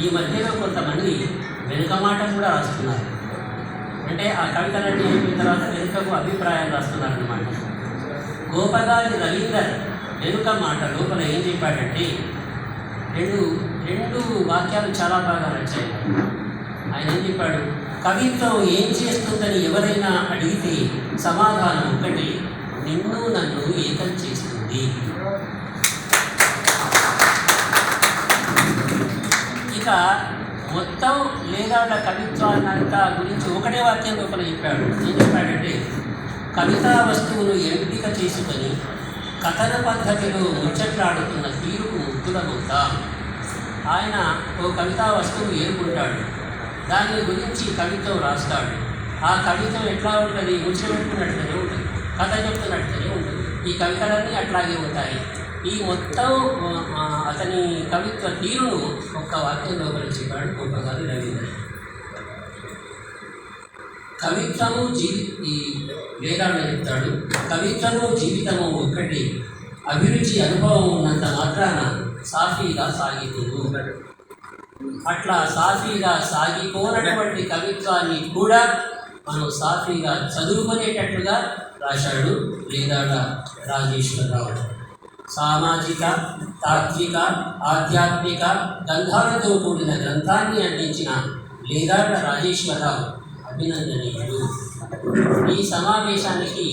ఈ మధ్యలో కొంతమంది వెనుక మాట కూడా రాస్తున్నారు. అంటే ఆ కవితలన్నీ అయిపోయిన తర్వాత వెనుకకు అభిప్రాయాలు రాస్తున్నారన్నమాట. గోపగారి రవీందర్ వెనుక మాట లోపల ఏం చెప్పాడంటే రెండు వాక్యాలు చాలా బాగా నచ్చాయి. ఆయన ఏం చెప్పాడు, కవిత్వం ఏం చేస్తుందని ఎవరైనా అడిగితే సమాధానం ఒకటి, నిన్ను నన్ను ఏకం చేస్తుంది. ఇక మొత్తం లేదాళ్ళ కవిత్వాన్నంతా గురించి ఒకటే వాక్యం లోపల చెప్పాడు. ఏం చెప్పాడంటే, కవితా వస్తువును ఎంపిక చేసుకొని కథన పద్ధతిలో ముచ్చట్లాడుతున్న తీరుకు ముద్దులమవుతాం. ఆయన ఓ కవితా వస్తువు ఏరుకుంటాడు, దాని గురించి కవిత్వం రాస్తాడు. ఆ కవిత్వం ఎట్లా ఉంటుంది, ముచ్చపెట్టుకున్నట్టుగానే ఉంటుంది, కథ చెప్తున్నట్టుగానే ఉంటుంది. ఈ కవితలన్నీ అట్లాగే ఉంటాయి. ఈ మొత్తం అతని కవిత్వ తీరును ఒక్క వాక్యంలో చెప్పాడు గోపగారి రవీంద్ర. కవిత్వము వేదాన్ని చెప్తాడు, కవిత్వము జీవితము ఒక్కటి, అభిరుచి అనుభవం ఉన్నంత మాత్రాన సాఫీగా సాగిపోదు. అట్లా సాఫీగా సాగిపోనటువంటి కవిత్వాన్ని కూడా మనం సాఫీగా చదువుకునేటట్లుగా రాశాడు లేదాళ్ళ రాజేశ్వరరావు. సామాజిక, తాత్విక, ఆధ్యాత్మిక గంధాలతో కూడిన గ్రంథాన్ని అందించిన లేదాళ్ళ రాజేశ్వరరావు అభినందనీయుడు. ఈ సమావేశానికి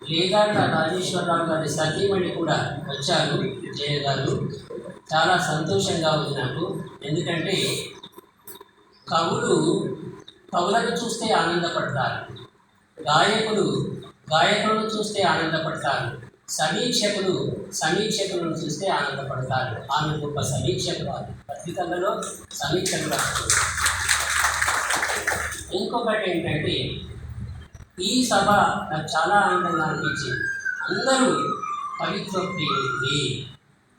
లేదాళ్ళ రాజేశ్వరరావు గారి సతీమణి కూడా వచ్చారు, జయ గారు. చాలా సంతోషంగా ఉంది నాకు. ఎందుకంటే కవులను చూస్తే ఆనందపడతారు, గాయకులను చూస్తే ఆనందపడతారు, సమీక్షకులను చూస్తే ఆనందపడతారు. ఆమె గొప్ప సమీక్షకురాలు, పత్రికలలో సమీక్షకురాలు. ఇంకొకటి ఏంటంటే, ఈ సభ నాకు చాలా ఆనందంగా అనిపించింది. అందరూ కవిత్వ ప్రేమికులే,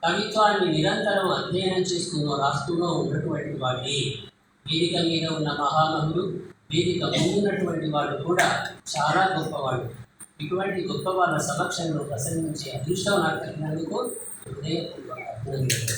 కవిత్వాన్ని నిరంతరం అధ్యయనం చేస్తూనో రాస్తూనో ఉన్నటువంటి వాళ్ళే. వేదిక మీద ఉన్న మహామహులు, వేదిక ముందున్నటువంటి వాళ్ళు కూడా చాలా గొప్పవాళ్ళు. ఇటువంటి గొప్ప వాళ్ళ సమక్షంలో ప్రసంగించే అదృష్టం నాకు కలిగినందుకు హృదయపూర్వక అభినందనలు.